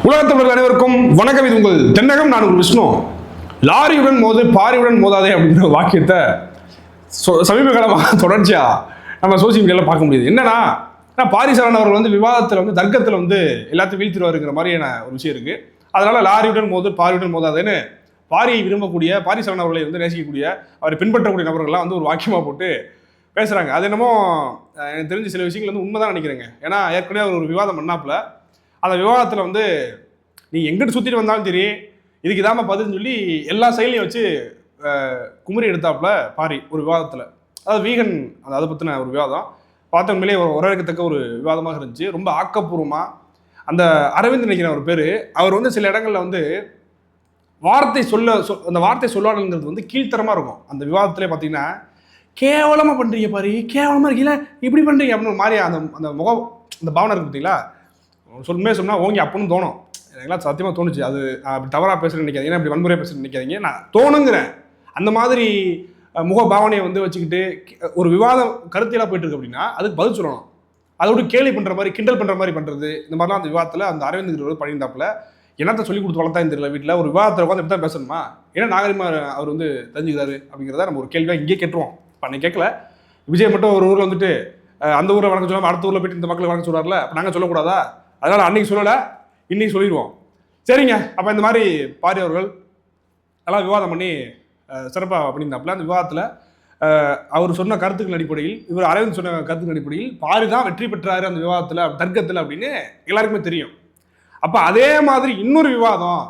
உலகத்தமிழர்கள் அனைவருக்கும் வணக்கம். இது உங்கள் தென்னகம். நான் உங்கள் விஷ்ணு. லாரியுடன் மோது பாரியுடன் மோதாதே அப்படிங்கிற வாக்கியத்தை சமீப காலமாக தொடர்ச்சியா நம்ம சோசியல் மீடியாவில் பார்க்க முடியுது. என்னன்னா, பாரிசரன் அவர்கள் வந்து விவாதத்தில் வந்து தர்க்கத்தில் வந்து எல்லாத்தையும் வீழ்த்திடுவாருங்கிற மாதிரியான ஒரு விஷயம் இருக்கு. அதனால லாரியுடன் மோது பாரியுடன் மோதாதேன்னு பாரியை விரும்பக்கூடிய பாரிசரன் அவர்களை வந்து நேசிக்கக்கூடிய அவரை பின்பற்றக்கூடிய நபர்கள்லாம் வந்து ஒரு வாக்கியமாக போட்டு பேசுகிறாங்க. அது என்னமோ எனக்கு தெரிஞ்ச சில விஷயங்கள் வந்து உண்மைதான் நினைக்கிறேங்க. ஏன்னா ஏற்கனவே அவர் ஒரு விவாதம் பண்ணாப்புல அந்த விவாதத்தில் வந்து நீ எங்கிட்ட சுற்றிட்டு வந்தாலும் சரி இதுக்கு இதாம பதில்னு சொல்லி எல்லா செயலையும் வச்சு குமரி எடுத்தாப்புல பாரி ஒரு விவாதத்தில். அதாவது வீகன் அதை பற்றின ஒரு விவாதம் பார்த்த உண்மையிலே வரவேற்கத்தக்க ஒரு விவாதமாக இருந்துச்சு. ரொம்ப ஆக்கப்பூர்வமாக அந்த அரவிந்த் நினைக்கிற ஒரு பேர் அவர் வந்து சில இடங்களில் வந்து அந்த வார்த்தை சொல்லாடல்ங்கிறது வந்து கீழ்த்தரமாக இருக்கும். அந்த விவாதத்திலே பார்த்தீங்கன்னா கேவலமாக பண்ணுறீங்க பாரு, கேவலமாக இருக்கீங்களா, இப்படி பண்ணுறீங்க அப்படின்னு மாதிரி அந்த முகம் அந்த பாவனை இருக்கு பார்த்தீங்களா. சொல்லுமே சொன்னால் ஓங்கி அப்படின்னு தோணும். எனக்குலாம் சத்தியமாக தோணுச்சு. அது அப்படி தவறாக பேசுகிறேன்னு நினைக்காதீங்க, ஏன்னா அப்படி வன்முறையாக பேசுகிறேன்னு நினைக்காதீங்க, நான் தோணுங்கிறேன். அந்த மாதிரி முக பாவனையை வந்து வச்சுக்கிட்டு ஒரு விவாதம் கருத்தியெல்லாம் போயிட்டு இருக்கு அப்படின்னா அதுக்கு பதில் சொல்லணும். அதோட கேலி பண்ணுற மாதிரி கிண்டல் பண்ணுற மாதிரி பண்ணுறது இந்த மாதிரிலாம் அந்த விவாதத்தில் அந்த அரவிந்த் பண்ணியிருந்தாப்புல. என்னத்தை சொல்லி கொடுத்து வளர்த்தா தெரியல. வீட்டில் ஒரு விவாதத்தில் உட்காந்து எப்படி தான் பேசணுமா, ஏன்னா நாகரிகமாக அவர் வந்து தெரிஞ்சுக்கிறாரு அப்படிங்கிறத நம்ம ஒரு கேள்வியாக இங்கே கேட்டுருவோம். பண்ணி கேட்கல. விஜய் மட்டும் ஒரு ஊரில் வந்துட்டு அந்த ஊரை வணக்கம் சொல்லாமல் அடுத்த ஊரில் போயிட்டு இந்த மக்களை வணக்கம் சொல்கிறார்ல, அப்போ நாங்கள் சொல்லக்கூடாதா? அதனால் அன்னைக்கு சொல்லலை, இன்னைக்கு சொல்லிடுவோம். சரிங்க. அப்போ இந்த மாதிரி பாரி அவர்கள் நல்லா விவாதம் பண்ணி சிறப்பாக பண்ணியிருந்தாப்புல. அந்த விவாதத்தில் அவர் சொன்ன கருத்துக்கள் அடிப்படையில், இவர் அரவிந்த் சொன்ன கருத்துக்கள் அடிப்படையில் பாரி தான் வெற்றி பெற்றாரு அந்த விவாதத்தில், தர்க்கத்தில் அப்படின்னு எல்லாருக்குமே தெரியும். அப்போ அதே மாதிரி இன்னொரு விவாதம்,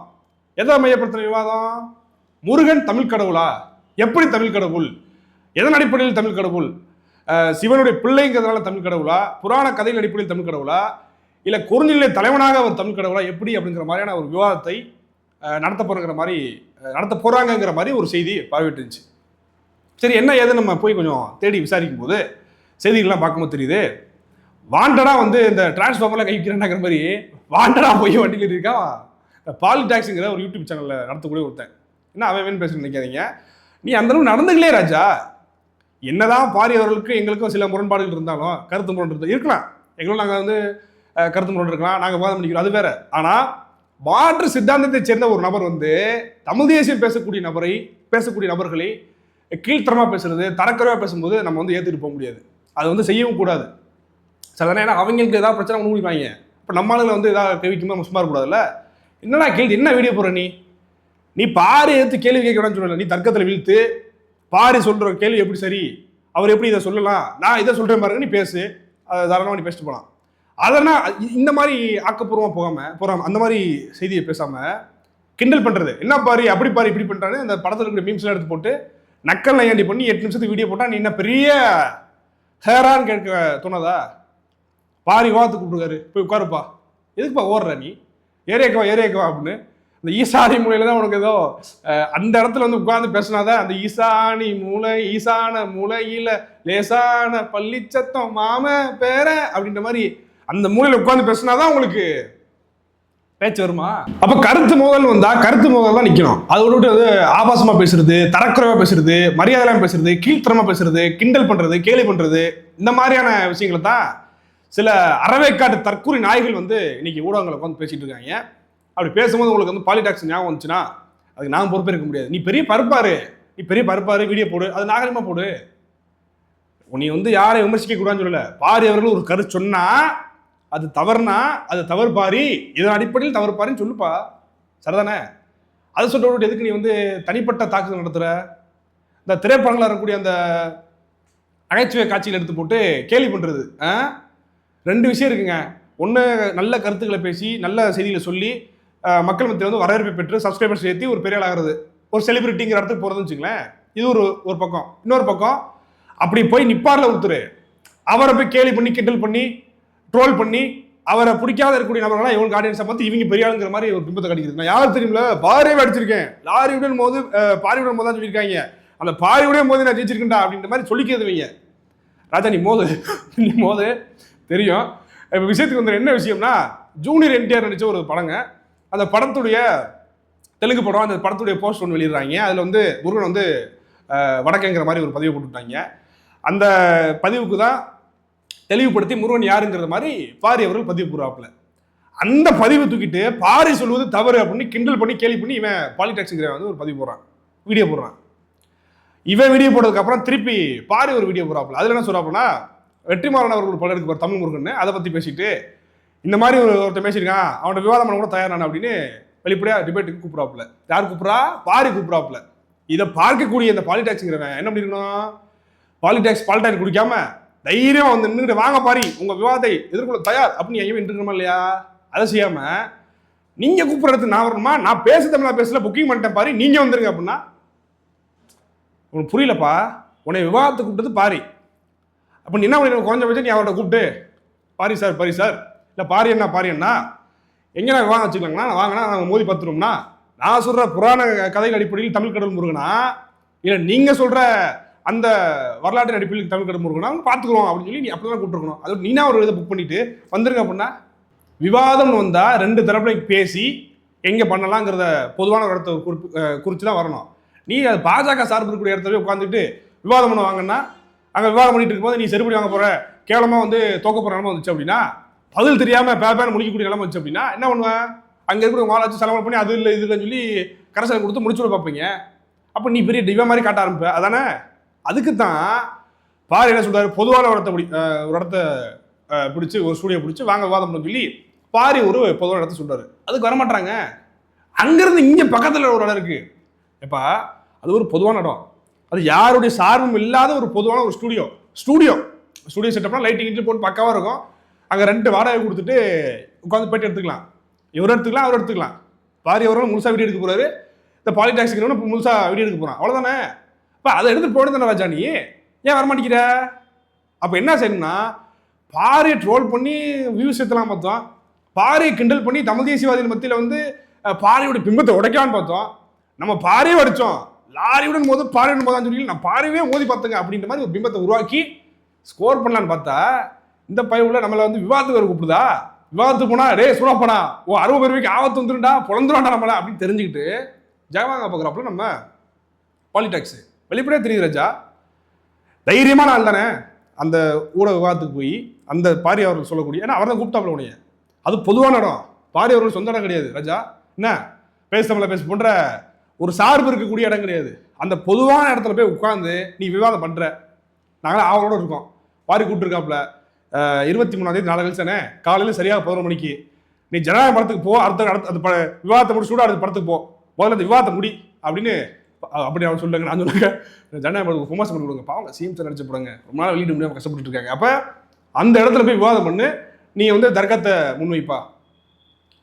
எதை மையப்படுத்தின விவாதம்? முருகன் தமிழ் கடவுளா, எப்படி தமிழ் கடவுள், எதன் அடிப்படையில் தமிழ் கடவுள், சிவனுடைய பிள்ளைங்கிறதுனால தமிழ் கடவுளா, புராண கதையின் அடிப்படையில் தமிழ் கடவுளா, இல்லை குறுநிலை தலைவனாக ஒரு தமிழ் கடவுளா, எப்படி அப்படிங்கிற மாதிரியான ஒரு விவாதத்தை நடத்த போறாங்கிற மாதிரி ஒரு செய்தி பரவிட்டு இருந்துச்சு. சரி, என்ன ஏது நம்ம போய் கொஞ்சம் தேடி விசாரிக்கும் போது செய்திகள்லாம் பார்க்கும்போது தெரியுது, வாண்டடா வந்து இந்த டிரான்ஸ்ஃபார்மர்லாம் கைக்கிறேன்னாங்கிற மாதிரி வாண்டடா போய் வண்டியில் இருக்கா பாலிடாக்ஸுங்கிற ஒரு யூடியூப் சேனலில் நடத்தக்கூடிய ஒருத்தன். என்ன அவன் பேசுன்னு நினைக்காதீங்க, நீ அந்த அளவு நடந்துகளே ராஜா. என்னதான் பாரி அவர்களுக்கு எங்களுக்கும் சில முரண்பாடுகள் இருந்தாலும், கருத்து முரண்டு இருக்கலாம், எங்களும் நாங்கள் வந்து கருத்து முரண்டு இருக்கலாம், நாங்கள் விவாதம் பண்ணிக்கிறோம், அது வேற. ஆனால் மாற்று சித்தாந்தத்தை சேர்ந்த ஒரு நபர் வந்து தமிழ் தேசியம் பேசக்கூடிய நபர்களை கீழ்த்தரமாக பேசுறது, தரக்குறைவாக பேசும்போது நம்ம வந்து ஏற்றுட்டு போக முடியாது. அது வந்து செய்யவும் கூடாது. சில நேரம் அவங்களுக்கு ஏதாவது பிரச்சனை முடிவாங்க, இப்போ நம்ம ஆளுங்களை வந்து ஏதாவது கேள்விக்குமே நம்ம சும்மா இருக்கக்கூடாதுல்ல. என்னடா கேள்வி, என்ன வீடியோ போடுற நீ பாரி எடுத்து கேள்வி கேட்க வேணாம்னு சொல்லல, நீ தர்க்கத்தில் வீழ்த்து பாரி சொல்ற கேள்வி எப்படி சரி, அவர் எப்படி இதை சொல்லலாம், நான் இதை சொல்றேன் பாருங்க, நீ பேசு, தாராளமாக நீ பேசிட்டு போகலாம். அதனால் இந்த மாதிரி ஆக்கப்பூர்வமாக போகாம அந்த மாதிரி செய்தியை பேசாம கிண்டல் பண்றது, என்ன பாரி அப்படி பாரி இப்படி பண்றான்னு அந்த படத்தில் இருக்கிற மீம்ஸ்லாம் எடுத்து போட்டு நக்கல் நையாண்டி பண்ணி 8 நிமிஷத்துக்கு வீடியோ போட்டா நீ என்ன பெரிய ஹேரான்னு கேட்க தோணாதா? பாரி விவாதத்துக்கு கூப்பிட்டுருக்காரு, போய் உட்காருப்பா, எதுக்குப்பா ஓடுற நீ, ஏரியாக்கவா அப்படின்னு. இந்த ஈசானி மூலையில தான் உனக்கு ஏதோ அந்த இடத்துல வந்து உட்கார்ந்து பேசினாதான் அந்த ஈசான மூலையில லேசான பள்ளிச்சத்தம் மாம பேர அப்படின்ற மாதிரி அந்த மூலையில உட்கார்ந்து பேசினாதான் உங்களுக்கு பேச்சு வருமா? அப்ப கருத்து மோதல் வந்தா கருத்து மோதல் தான் நிக்கணும். அதை விட்டு வந்து ஆபாசமா பேசுறது, தரக்குறைவா பேசுறது, மரியாதைலாம் பேசுறது, கீழ்த்தரமா பேசுறது, கிண்டல் பண்றது, கேலி பண்றது, இந்த மாதிரியான விஷயங்களை தான் சில அறவேக்காட்டு தற்கூரி நாய்கள் வந்து இன்னைக்கு ஊடகங்களை உட்காந்து பேசிட்டு இருக்காங்க. அப்படி பேசும்போது உங்களுக்கு வந்து பாலிடாக்ஸ் ஞாபகம் வந்துச்சுன்னா அதுக்கு நாங்கள் பொறுப்பேற்க முடியாது. நீ பெரிய பருப்பாரு வீடியோ போடு, அது நாகரிகமா போடு. நீ வந்து யாரை விமர்சிக்க கூடாதுன்னு சொல்லல. பாரி அவர்கள் ஒரு கருத்து சொன்னா அது தவறுனா அது தவறு பாரி, இதன் அடிப்படையில் தவறு பாரின்னு சொல்லுப்பா, சரிதானே? அது சொல்ற எதுக்கு நீ வந்து தனிப்பட்ட தாக்குதல் நடத்துற? இந்த திரைப்படங்களில் இருக்கக்கூடிய அந்த நகைச்சுவை காட்சிகள் எடுத்து போட்டு கேலி பண்றது, 2 விஷயம் இருக்குங்க. ஒன்று, நல்ல கருத்துக்களை பேசி நல்ல செய்திகளை சொல்லி மக்கள் மத்தியில் வந்து வரவேற்பை பெற்று சப்ஸ்கிரைபர்ஸ் ஏற்றி ஒரு பெரிய ஆகிறது, ஒரு செலிபிரிட்டிங்கிற இடத்துக்கு போகிறதுன்னு வச்சுங்களேன். இது ஒரு பக்கம். இன்னொரு பக்கம், அப்படி போய் நிப்பாரில் ஒருத்தர் அவரை போய் கேலி பண்ணி கிண்டல் பண்ணி ட்ரோல் பண்ணி அவரை பிடிக்காத இருக்கக்கூடிய நபர்களாம் இவங்க ஆடியன்ஸை பார்த்து இவங்க பெரிய ஆளுங்கிற மாதிரி ஒரு பிம்பத்தை கிடைக்குது. நான் யாரும் தெரியுமில்ல, பாரியே அடிச்சிருக்கேன், பாரியுடன் போது தான் சொல்லியிருக்காங்க, அந்த பாரியுடன் போது நான் ஜெயிச்சிருக்கேன்டா அப்படின்ற மாதிரி சொல்லிக்கிறது வைங்க. ராஜா நீ மோது தெரியும். இப்போ விஷயத்துக்கு வந்து என்ன விஷயம்னா, ஜூனியர் என்டிஆர் நடிச்ச ஒரு படங்க. அந்த படத்துடைய தெலுங்கு படம், அந்த படத்துடைய போஸ்ட் ஒன்று வெளியிடுறாங்க. அதில் வந்து முருகன் வந்து வடக்கங்கிற மாதிரி ஒரு பதிவு போட்டுவிட்டாங்க. அந்த பதிவுக்கு தான் தெளிவுபடுத்தி முருகன் யாருங்கிறது மாதிரி பாரி அவர்கள் பதிவு போடுறாப்புல. அந்த பதிவு தூக்கிட்டு பாரி சொல்வது தவறு அப்படின்னு கிண்டல் பண்ணி கேலி பண்ணி இவன் பாலிடாக்ஸ்ங்கிற வந்து ஒரு பதிவு போடுறான், வீடியோ போடுறான். இவன் வீடியோ போட்டதுக்கு அப்புறம் திருப்பி பாரி ஒரு வீடியோ போடுறாப்புல. அதுல என்ன சொல்றாப்புனா, வெற்றிமாறன் அவர்கள் படம் எடுக்க தமிழ் முருகன் அதை பத்தி பேசிட்டு இந்த மாதிரி ஒருத்தர் பேசியிருக்கான், அவனோட விவாதம் பண்ண கூட தயாரான அப்படின்னு வெளிப்படையா டிபேட்டுக்கு கூப்பிடாப்புல. யார் கூப்பிடா? பாரி கூப்பிடாப்புல. இதை பார்க்கக்கூடிய இந்த பாலிடாக்ஸ்ங்கிறவன் என்ன பண்ணிருக்கணும், பாலிடாக்ஸ் குடிக்காம தைரியம் வந்து நின்றுட்டு வாங்க பாரி உங்க விவாதத்தை எதிர்கொள்ள தயார் அப்படின்னு எங்கேயும் நின்றுக்கணுமா இல்லையா? அதை செய்யாம நீங்க கூப்பிடுறது நான் வரணுமா, நான் பேச தமிழா பேசல புக்கிங் பண்ணிட்டேன் பாரி நீங்க வந்துருங்க அப்படின்னா உனக்கு புரியலப்பா. உன்னை விவாதத்தை கூப்பிட்டது பாரி. அப்ப நீ என்ன பண்ணி குறைஞ்ச பட்சம் நீ அவரோட கூப்பிட்டு பாரி சார் இல்ல பாரி என்ன எங்க நான் விவாதம் வச்சுக்கலாங்களா, வாங்கினா நாங்கள் மோதி பார்த்துருவோம்னா, நான் சொல்ற புராண கதைகள் அடிப்படையில் தமிழ் கடல் முருகனா இல்ல நீங்க சொல்ற அந்த வரலாற்றின் அடிப்படையில் தமிழ் கடல் முருகனா பார்த்துக்குறோம் அப்படின்னு சொல்லி நீ அப்படிதான் கூப்பிட்டுருக்கணும். அது நீனா ஒரு இதை புக் பண்ணிட்டு வந்துருங்க அப்படின்னா, விவாதம்னு வந்தா ரெண்டு தரப்புல பேசி எங்க பண்ணலாங்கிறத பொதுவான இடத்த குறித்து தான் வரணும். நீ அது பாஜக சார்பு இருக்கக்கூடிய இடத்துல உட்காந்துட்டு விவாதம் பண்ண வாங்கன்னா, அங்கே விவாதம் பண்ணிட்டு இருக்கும்போது நீ செருப்படி வாங்க போற கேவலமா வந்து தோக்க போற நிலம வந்துச்சு அப்படின்னா, பதில் தெரியாம பேர் முடிக்கக்கூடிய நிலம வந்துச்சு அப்படின்னா என்ன பண்ணுவேன்? அங்க இருக்கிற மாலை வச்சு செலவு பண்ணி அது இல்லை இதுன்னு சொல்லி கரசலை கொடுத்து முடிச்சுட பார்ப்பீங்க. அப்போ நீ பெரிய டிவா மாதிரி காட்ட ஆரம்பிப்ப. அதானே? அதுக்கு தான் பாரு என்ன சொல்றாரு, பொதுவான ஒரு இடத்த பிடிச்சி ஒரு ஸ்டூடியோ பிடிச்சி வாங்க விவாதம் பண்ண சொல்லி பாரி ஒரு பொதுவான இடத்த சொல்றாரு. அதுக்கு வரமாட்டாங்க. அங்கிருந்து இங்க பக்கத்துல ஒரு இடம் இருக்கு. எப்பா அது ஒரு பொதுவான இடம், அது யாருடைய சார்பும் இல்லாத ஒரு பொதுவான ஒரு ஸ்டூடியோ செட்டப்னா லைட்டிங் போட்டு பக்காவா இருக்கும். அங்க ரெண்டு வாடகை கொடுத்துட்டு உட்காந்து போயிட்டு எடுத்துக்கலாம். இவர் எடுத்துக்கலாம் அவர் எடுத்துக்கலாம். பாரி அவரும் முழுசா வீடியோ எடுக்க போறாரு, இந்த பாலிடாக்ஸ் முழுசா வீடியோ எடுக்க போறான். அவ்வளவுதானே? அப்ப அதை எடுத்துட்டு போயிட்டு தானே ராஜா, நீ ஏன் வரமாட்டேங்கிற? அப்ப என்ன செய்யணும்னா, பாரியை ட்ரோல் பண்ணி வியூஸ் ஏற்றலாம் பார்த்தோம், பாரியை கிண்டல் பண்ணி தமிழ் தேசியவாதிகள் மத்தியில் வந்து பாரியோட பிம்பத்தை உடைக்கலான்னு பார்த்தோம். நம்ம பாரியே அடிச்சோம், லாரியுடன் மோது பாரியுடன் மோதான்னு சொல்லி நான் பாரியவே மோதி பார்த்துங்க அப்படின்ற மாதிரி ஒரு பிம்பத்தை உருவாக்கி ஸ்கோர் பண்ணலான்னு பார்த்தா, இந்த பையன் நம்மளை வந்து விவாதத்துக்கு வர கூப்பிடுதா? விவாதத்துக்கு போனா டே சூடாப்பனா 60 பேருக்கு ஆபத்து வந்துருண்டா பொழந்துருவாண்டா நம்மள அப்படின்னு தெரிஞ்சுக்கிட்டு ஜெயவாங்க பார்க்குறப்பல நம்ம பாலிடாக்ஸ் வெளிப்படையா தெரியுது ராஜா. தைரியமான ஆள் தானே அந்த ஊடக விவாதத்துக்கு போய் அந்த பாரி அவர்கள் சொல்லக்கூடிய, ஏன்னா அவர் தான் கூப்பிட்டாப்ல உனைய, அது பொதுவான இடம், பாரி அவர்கள் சொந்த இடம் கிடையாது ராஜா. என்ன பேச போன்ற ஒரு சார்பு இருக்கக்கூடிய இடம் கிடையாது. அந்த பொதுவான இடத்துல போய் உட்கார்ந்து நீ விவாதம் பண்ற, நாங்களும் ஆவலோட இருக்கோம். பாரி கூப்பிட்டுருக்காப்புல 23ஆம் தேதி நாளை கழிச்சானே காலையில் சரியாக 11 மணிக்கு நீ ஜனநாயக படத்துக்கு போ, அடுத்த அந்த விவாதத்தை முடிச்சு அடுத்த படத்துக்கு போ, முதல்ல அந்த விவாதத்தை முடி அப்படின்னு அப்படி அவன் சொல்லுங்க. நான் சொல்லுங்க ஜனநாயக படத்துக்கு விமர்சனம் பண்ணி கொடுங்க, பாவங்க சிஎம் சார் நடிச்சு போடுங்க, ரொம்ப நாள் வெளியிட முடியாமல் கஷ்டப்பட்டு இருக்காங்க. அப்போ அந்த இடத்துல போய் விவாதம் பண்ணு, நீ வந்து தர்க்கத்தை முன்வைப்பா,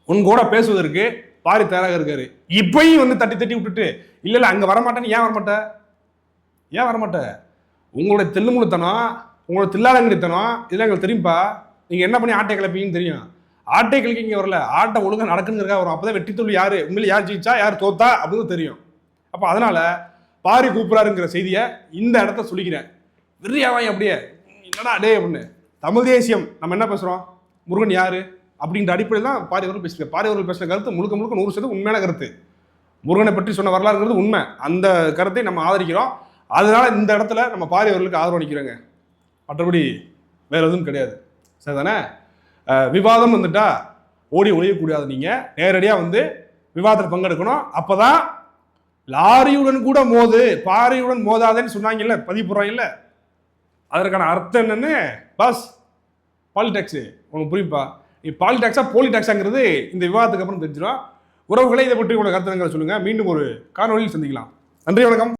உன் கூட பேசுவதற்கு பாரி தயாராக இருக்காரு. இப்பயும் வந்து தட்டி விட்டுட்டு இல்லை அங்கே வரமாட்டேன்னு ஏன் வரமாட்ட? உங்களுடைய தெல்லுமுழுத்தனம், உங்களோட தில்லாலங்கடித்தனம் இதெல்லாம் எங்களுக்கு தெரியும்ப்பா. நீங்கள் என்ன பண்ணி ஆட்டை கிளப்பீங்கன்னு தெரியும். ஆட்டை கிளப்பி இங்கே வரல, ஆட்டை ஒழுங்காக நடக்குங்கிறதா வரும். அப்போ தான் வெற்றி தோல்வி யார் உண்மையில யார் ஜெயிச்சா யார் தோத்தா அப்படின்னு தெரியும். அப்போ அதனால பாரி கூப்பிடாருங்கிற செய்தியை இந்த இடத்த சொல்லிக்கிறேன். வெறியாவாய் அப்படியே என்னடா டே அப்படின்னு. தமிழ் தேசியம் நம்ம என்ன பேசுகிறோம், முருகன் யாரு அப்படின்ற அடிப்படையில் தான் பாரி அவர்கள் பேசுகிறேன். பாரி அவர்கள் பேசுகிற கருத்து முழுக்க 100% உண்மையான கருத்து. முருகனை பற்றி சொன்ன வரலாறுங்கிறது உண்மை. அந்த கருத்தை நம்ம ஆதரிக்கிறோம். அதனால இந்த இடத்துல நம்ம பாரி அவர்களுக்கு ஆதரவு அளிக்கிறோங்க. மற்றபடி வேற எதுவும் கிடையாது. சரிதானே? விவாதம் வந்துட்டா ஓடி ஒழியக்கூடாது. நீங்கள் நேரடியாக வந்து விவாதத்தில் பங்கெடுக்கணும். அப்போதான் லாரியுடன் கூட மோது பாரியுடன் மோதாதேன்னு சொன்னாங்கல்ல, பதிவு போடுறாங்கல்ல, அதற்கான அர்த்தம் என்னன்னு பாஸ் பாலிடாக்ஸ் உங்களுக்கு புரியுப்பா. நீ பாலிடாக்ஸா போலிடாக்ஸாங்கிறது இந்த விவாதத்துக்கு அப்புறம் தெரிஞ்சிடும். உறவுகளை இதை பற்றி உங்களோட கருத்துங்களை சொல்லுங்கள். மீண்டும் ஒரு காணொலியில் சந்திக்கலாம். நன்றி, வணக்கம்.